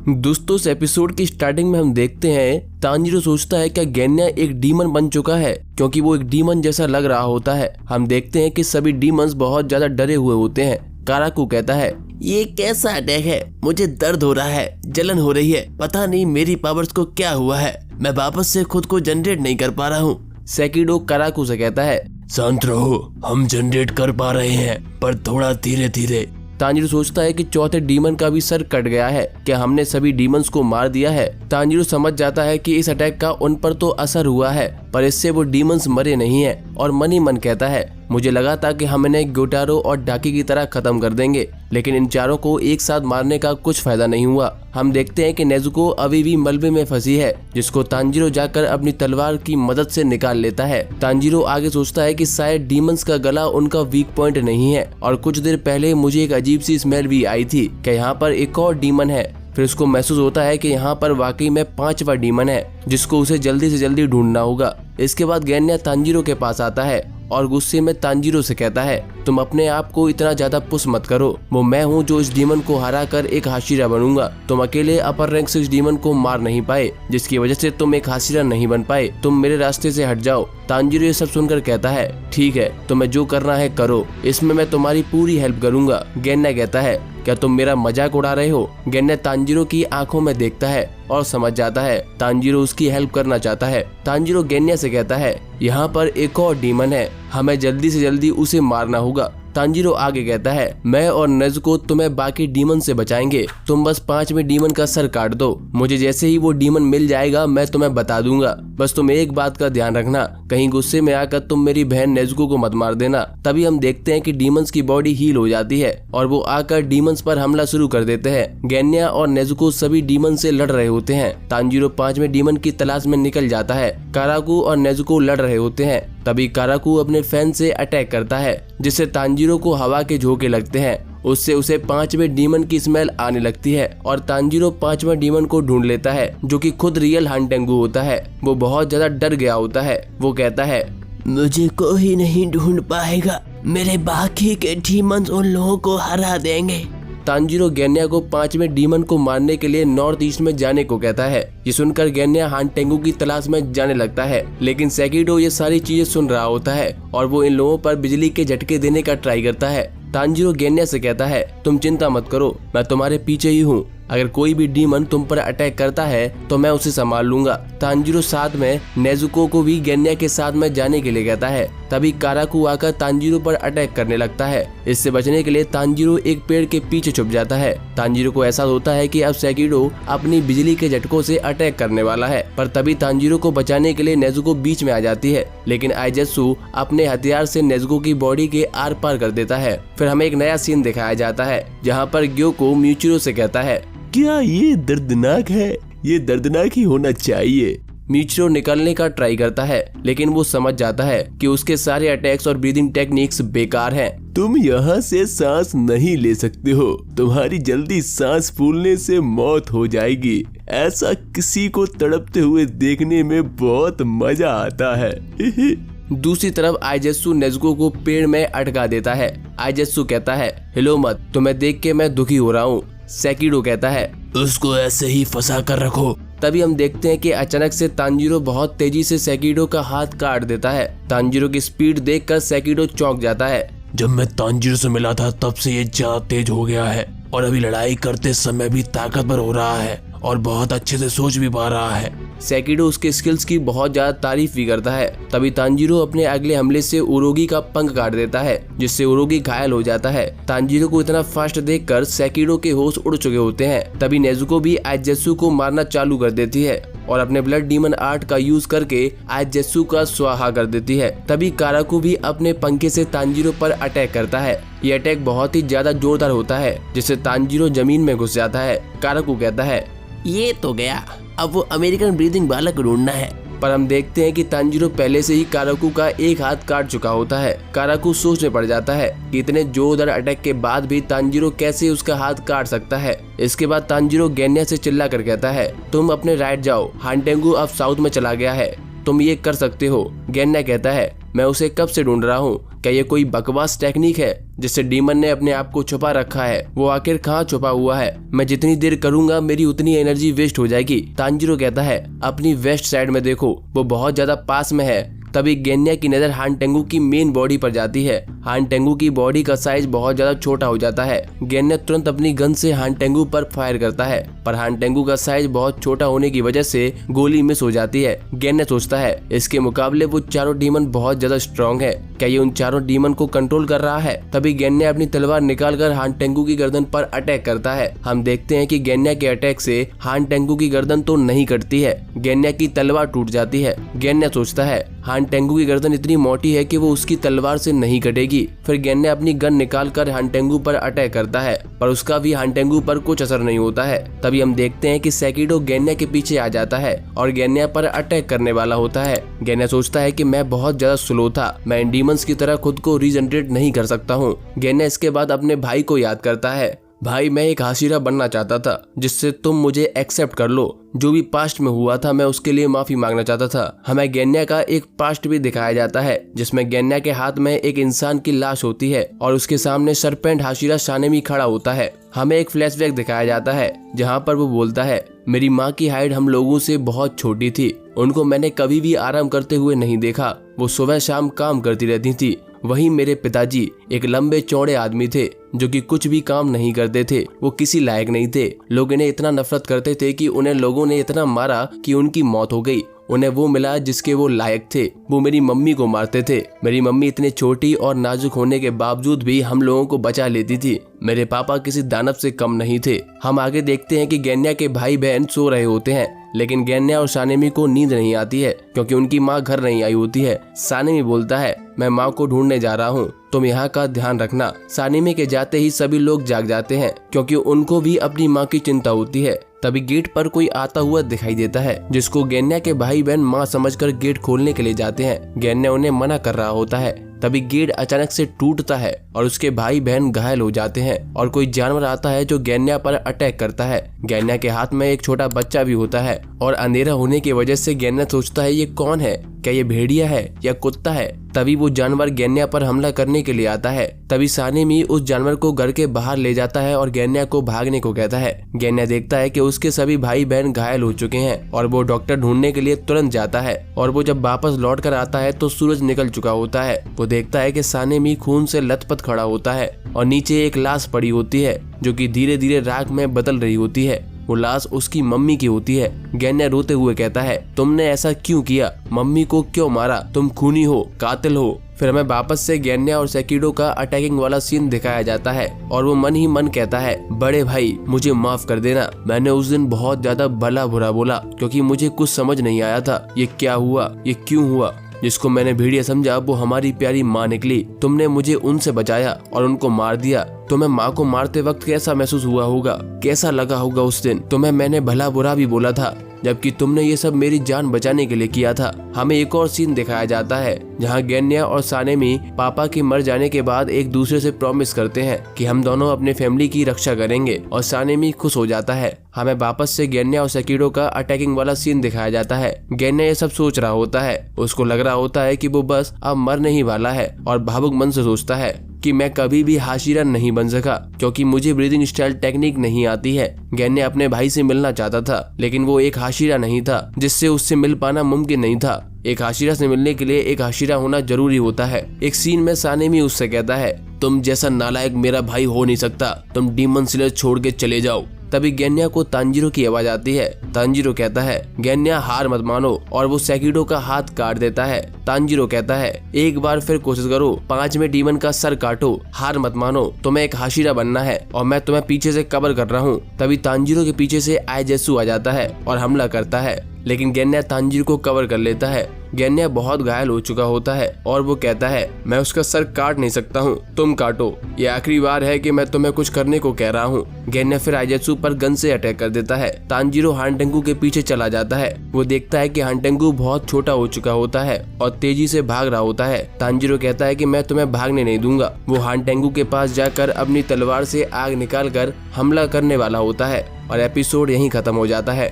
दोस्तों इस एपिसोड की स्टार्टिंग में हम देखते हैं तांजीरो सोचता है क्या गेन्या एक डीमन बन चुका है, क्योंकि वो एक डीमन जैसा लग रहा होता है। हम देखते हैं कि सभी डीमंस बहुत ज्यादा डरे हुए होते हैं। काराकू कहता है, ये कैसा अटैक है? मुझे दर्द हो रहा है, जलन हो रही है, पता नहीं मेरी पावर्स को क्या हुआ है, मैं वापस से खुद को जनरेट नहीं कर पा रहा हूँ। सेकिडो काराकू से कहता है, शांत रहो, हम जनरेट कर पा रहे हैं पर थोड़ा धीरे धीरे। तांजीरो सोचता है कि चौथे डीमन का भी सर कट गया है, क्या हमने सभी डीमंस को मार दिया है। तांजीरो समझ जाता है कि इस अटैक का उन पर तो असर हुआ है, पर इससे वो डीमंस मरे नहीं है और मन ही मन कहता है, मुझे लगा था कि हम इन्हें ग्योटारो और डाकी की तरह खत्म कर देंगे, लेकिन इन चारों को एक साथ मारने का कुछ फायदा नहीं हुआ। हम देखते हैं कि नेजुको अभी भी मलबे में फंसी है, जिसको तांजीरो जाकर अपनी तलवार की मदद से निकाल लेता है। तांजीरो आगे सोचता है कि शायद डीमंस का गला उनका वीक पॉइंट नहीं है, और कुछ देर पहले मुझे एक अजीब सी स्मेल भी आई थी, क्या यहाँ पर एक और डीमन है। फिर उसको महसूस होता है कि यहाँ पर वाकई में 5वां डीमन है, जिसको उसे जल्दी से जल्दी ढूंढना होगा। इसके बाद गेन्या तांजीरो के पास आता है और गुस्से में तांजीरो से कहता है, तुम अपने आप को इतना ज्यादा पुश मत करो, वो मैं हूँ जो इस डीमन को हरा कर एक हाशिरा बनूंगा। तुम अकेले अपर रैंक 6 डीमन को मार नहीं पाए, जिसकी वजह से तुम एक हाशिरा नहीं बन पाए, तुम मेरे रास्ते से हट जाओ। तांजीरो ये सब सुनकर कहता है, ठीक है, तुम्हें जो करना है करो, इसमें मैं तुम्हारी पूरी हेल्प करूंगा। गेन्या कहता है, क्या तुम मेरा मजाक उड़ा रहे हो? गेन्या तांजीरो की आंखों में देखता है और समझ जाता है तांजीरो उसकी हेल्प करना चाहता है। तांजीरो गेन्या से कहता है, यहाँ पर एक और डीमन है, हमें जल्दी से जल्दी उसे मारना होगा। तांजीरो आगे कहता है, मैं और नेजुको तुम्हें बाकी डीमन से बचाएंगे, तुम बस 5वें डीमन का सर काट दो, मुझे जैसे ही वो डीमन मिल जाएगा मैं तुम्हें बता दूंगा। बस तुम एक बात का ध्यान रखना, कहीं गुस्से में आकर तुम मेरी बहन नेजुको को मत मार देना। तभी हम देखते हैं कि डीमंस की बॉडी हील हो जाती है और वो आकर डीमंस पर हमला शुरू कर देते हैं। गेन्या और नेजुको सभी डीमन से लड़ रहे होते हैं। तांजीरो 5वें डीमन की तलाश में निकल जाता है। काराकू और नेजुको लड़ रहे होते हैं। तभी काराकू अपने फैन से अटैक करता है, जिससे तांजीरो को हवा के झोंके लगते हैं। उससे उसे 5वें डीमन की स्मेल आने लगती है और तांजीरो 5वां डीमन को ढूंढ लेता है, जो कि खुद रियल हानटेंगू होता है। वो बहुत ज्यादा डर गया होता है। वो कहता है, मुझे कोई नहीं ढूंढ पाएगा, मेरे बाकी के डीमंस उन लोगों को हरा देंगे। तांजीरो गेन्या को 5वें डीमन को मारने के लिए नॉर्थ ईस्ट में जाने को कहता है। ये सुनकर गेन्या हानटेंगू की तलाश में जाने लगता है, लेकिन सेकिडो ये सारी चीजें सुन रहा होता है और वो इन लोगों पर बिजली के झटके देने का ट्राई करता है। तांजीरो गेन्या से कहता है, तुम चिंता मत करो, मैं तुम्हारे पीछे ही हूँ, अगर कोई भी डीमन तुम पर अटैक करता है तो मैं उसे संभाल लूंगा। तांजीरो साथ में नेजुको को भी गेन्या के साथ में जाने के लिए कहता है। तभी काराकू आकर तांजीरो पर अटैक करने लगता है। इससे बचने के लिए तांजीरो एक पेड़ के पीछे छुप जाता है। तांजीरो को एहसास होता है कि अब सेकिडो अपनी बिजली के झटकों से अटैक करने वाला है, पर तभी तांजीरो को बचाने के लिए नेजुको बीच में आ जाती है, लेकिन आइजेत्सु अपने हथियार से नेजुको की बॉडी के आर पार कर देता है। फिर हमें एक नया सीन दिखाया जाता है, जहाँ पर ग्योको म्यूचिरो से कहता है, क्या ये दर्दनाक है? ये दर्दनाक ही होना चाहिए। म्यूचिरो निकलने का ट्राई करता है, लेकिन वो समझ जाता है कि उसके सारे अटैक्स और ब्रीदिंग टेक्निक्स बेकार हैं। तुम यहाँ से सांस नहीं ले सकते हो, तुम्हारी जल्दी सांस फूलने से मौत हो जाएगी। ऐसा किसी को तड़पते हुए देखने में बहुत मजा आता है। दूसरी तरफ आइजेत्सु नेजुको को पेड़ में अटका देता है। आइजेत्सु कहता है, हिलो मत, तुम्हें देख के मैं दुखी हो रहा हूँ। सेकिडो कहता है, उसको ऐसे ही फंसा कर रखो। तभी हम देखते हैं कि अचानक से तांजीरो बहुत तेजी से सेकिडो का हाथ काट देता है। तांजीरो की स्पीड देखकर सेकिडो चौंक जाता है। जब मैं तांजीरो से मिला था तब से ये ज्यादा तेज हो गया है और अभी लड़ाई करते समय भी ताकतवर हो रहा है और बहुत अच्छे से सोच भी पा रहा है। सेकिडो उसके स्किल्स की बहुत ज्यादा तारीफ भी करता है। तभी तांजीरो अपने अगले हमले से उरोगी का पंख काट देता है, जिससे उरोगी घायल हो जाता है। तांजीरो को इतना फास्ट देखकर सेकिडो के होश उड़ चुके होते हैं। तभी नेजुको भी आइजेत्सु को मारना चालू कर देती है और अपने ब्लड डीमन आर्ट का यूज करके आइजेत्सु का स्वाहा कर देती है। तभी काराकू भी अपने पंखे से तांजीरो पर अटैक करता है। ये अटैक बहुत ही ज्यादा जोरदार होता है, जिससे तांजीरो जमीन में घुस जाता है। काराकू कहता है, ये तो गया, अब वो अमेरिकन ब्रीदिंग बालक ढूंढना है। पर हम देखते हैं कि तांजीरो पहले से ही काराकू का एक हाथ काट चुका होता है। काराकू सोच में पड़ जाता है कि इतने जोरदार अटैक के बाद भी तांजीरो कैसे उसका हाथ काट सकता है। इसके बाद तांजीरो गेन्या से चिल्ला कर कहता है, तुम अपने राइट जाओ, हानटेंगू अब साउथ में चला गया है, तुम ये कर सकते हो। गेन्या कहता है, मैं उसे कब से ढूंढ रहा हूँ, क्या ये कोई बकवास टेक्निक है जिससे डीमन ने अपने आप को छुपा रखा है? वो आखिर कहाँ छुपा हुआ है? मैं जितनी देर करूंगा मेरी उतनी एनर्जी वेस्ट हो जाएगी। तांजीरो कहता है अपनी वेस्ट साइड में देखो, वो बहुत ज्यादा पास में है। तभी गेन्या की नजर हान टेंगू की मेन बॉडी पर जाती है। हान टेंगू की बॉडी का साइज बहुत ज्यादा छोटा हो जाता है। गेन्या तुरंत अपनी गन से हान टेंगू पर फायर करता है, पर हान टेंगू का साइज बहुत छोटा होने की वजह से गोली मिस हो जाती है। गेन्या सोचता है इसके मुकाबले वो चारों डीमन बहुत ज्यादा स्ट्रॉन्ग है, क्या ये उन चारों डीमन को कंट्रोल कर रहा है? तभी गेन्या अपनी तलवार निकालकर हान टेंगू की गर्दन पर अटैक करता है। हम देखते हैं कि गेन्या के अटैक से हान टेंगू की गर्दन तो नहीं कटती है, गेन्या की तलवार टूट जाती है। गेन्या सोचता है हान टेंगू की गर्दन इतनी मोटी है कि वो उसकी तलवार से नहीं कटेगी। फिर गेन्या अपनी गन निकालकर हान टेंगू पर अटैक करता है, पर उसका भी हान टेंगू पर कुछ असर नहीं होता है। तभी हम देखते हैं कि सेकिडो गेन्या के पीछे आ जाता है और गेन्या पर अटैक करने वाला होता है। गेन्या सोचता है कि मैं बहुत ज्यादा स्लो था, मैं इन डीमंस की तरह खुद को रीजनरेट नहीं कर सकता हूँ। गेन्या इसके बाद अपने भाई को याद करता है, भाई मैं एक हाशिरा बनना चाहता था जिससे तुम मुझे एक्सेप्ट कर लो। जो भी पास्ट में हुआ था मैं उसके लिए माफी मांगना चाहता था। हमें गेन्या का एक पास्ट भी दिखाया जाता है जिसमें गेन्या के हाथ में एक इंसान की लाश होती है और उसके सामने सरपेंट हाशिरा शानेमी खड़ा होता है। हमें एक फ्लैशबैक दिखाया जाता है जहाँ पर वो बोलता है मेरी माँ की हाइट हम लोगों से बहुत छोटी थी, उनको मैंने कभी भी आराम करते हुए नहीं देखा, वो सुबह शाम काम करती रहती थी। वहीं मेरे पिताजी एक लंबे चौड़े आदमी थे जो कि कुछ भी काम नहीं करते थे, वो किसी लायक नहीं थे। लोग इन्हें इतना नफरत करते थे कि उन्हें लोगों ने इतना मारा कि उनकी मौत हो गई। उन्हें वो मिला जिसके वो लायक थे। वो मेरी मम्मी को मारते थे। मेरी मम्मी इतनी छोटी और नाजुक होने के बावजूद भी हम लोगों को बचा लेती थी। मेरे पापा किसी दानव से कम नहीं थे। हम आगे देखते हैं कि गेन्या के भाई बहन सो रहे होते हैं, लेकिन गेन्या और सानेमी को नींद नहीं आती है क्योंकि उनकी माँ घर नहीं आई होती है। सानेमी बोलता है मैं माँ को ढूंढने जा रहा हूँ, तुम यहाँ का ध्यान रखना। सानेमी के जाते ही सभी लोग जाग जाते हैं क्योंकि उनको भी अपनी माँ की चिंता होती है। तभी गेट पर कोई आता हुआ दिखाई देता है जिसको गेन्या के भाई बहन माँ समझकर गेट खोलने के लिए जाते हैं। गेन्या उन्हें मना कर रहा होता है। तभी गेट अचानक से टूटता है और उसके भाई बहन घायल हो जाते हैं और कोई जानवर आता है जो गेन्या पर अटैक करता है। गेन्या के हाथ में एक छोटा बच्चा भी होता है और अंधेरा होने की वजह से गेन्या सोचता है ये कौन है, क्या ये भेड़िया है या कुत्ता है? तभी वो जानवर गेन्या पर हमला करने के लिए आता है। तभी सानेमी उस जानवर को घर के बाहर ले जाता है और गेन्या को भागने को कहता है। गेन्या देखता है कि उसके सभी भाई बहन घायल हो चुके हैं और वो डॉक्टर ढूंढने के लिए तुरंत जाता है और वो जब वापस लौट कर आता है तो सूरज निकल चुका होता है। वो देखता है कि सानेमी खून से लथपथ खड़ा होता है और नीचे एक लाश पड़ी होती है जो कि धीरे धीरे राख में बदल रही होती है। वो लाश उसकी मम्मी की होती है। गेन्या रोते हुए कहता है तुमने ऐसा क्यों किया, मम्मी को क्यों मारा, तुम खूनी हो, कातिल हो। फिर हमें वापस से गेन्या और सेकिडो का अटैकिंग वाला सीन दिखाया जाता है और वो मन ही मन कहता है बड़े भाई मुझे माफ कर देना, मैंने उस दिन बहुत ज्यादा भला बुरा बोला क्योंकि मुझे कुछ समझ नहीं आया था ये क्या हुआ, ये क्यों हुआ। जिसको मैंने भेड़िया समझा वो हमारी प्यारी माँ निकली। तुमने मुझे उनसे बचाया और उनको मार दिया। तुम्हें माँ को मारते वक्त कैसा महसूस हुआ होगा, कैसा लगा होगा उस दिन? तुम्हें मैंने भला बुरा भी बोला था जबकि तुमने ये सब मेरी जान बचाने के लिए किया था। हमें एक और सीन दिखाया जाता है जहाँ गेन्या और सानेमी पापा के मर जाने के बाद एक दूसरे से प्रॉमिस करते हैं कि हम दोनों अपने फैमिली की रक्षा करेंगे और सानेमी खुश हो जाता है। हमें वापस से गेन्या और सेकिडो का अटैकिंग वाला सीन दिखाया जाता है। गेन्या ये सब सोच रहा होता है, उसको लग रहा होता है कि वो बस अब मरने ही वाला है और भावुक मन से सोचता है कि मैं कभी भी हाशिरा नहीं बन सका क्योंकि मुझे ब्रीदिंग स्टाइल टेक्निक नहीं आती है। गेन्या अपने भाई से मिलना चाहता था लेकिन वो एक हाशिरा नहीं था जिससे उससे मिल पाना मुमकिन नहीं था। एक हाशिरा से मिलने के लिए एक हाशिरा होना जरूरी होता है। एक सीन में सानेमी उससे कहता है तुम जैसा नालायक मेरा भाई हो नहीं सकता, तुम डीमन स्लेयर छोड़ के चले जाओ। तभी गेन्या को तांजीरो की आवाज आती है। तांजीरो कहता है गेन्या हार मत मानो और वो सेकिडो का हाथ काट देता है। तांजीरो कहता है एक बार फिर कोशिश करो, 5वें डीमन का सर काटो, हार मत मानो, तुम्हें एक हाशिरा बनना है और मैं तुम्हें पीछे से कवर कर रहा हूँ। तभी तांजीरो के पीछे से आइजेत्सु आ जाता है और हमला करता है लेकिन गेन्या तांजीरो को कवर कर लेता है। गेन्या बहुत घायल हो चुका होता है और वो कहता है मैं उसका सर काट नहीं सकता हूँ, तुम काटो, ये आखिरी बार है कि मैं तुम्हें कुछ करने को कह रहा हूँ। गेन्या फिर आइजेत्सु पर गन से अटैक कर देता है। तांजीरो हान टेंगू के पीछे चला जाता है। वो देखता है कि हान टेंगू बहुत छोटा हो चुका होता है और तेजी से भाग रहा होता है। तांजीरो कहता है कि मैं तुम्हें भागने नहीं दूंगा। वो हान टेंगू के पास जाकर अपनी तलवार से आग निकाल कर हमला करने वाला होता है और एपिसोड यहीं खत्म हो जाता है।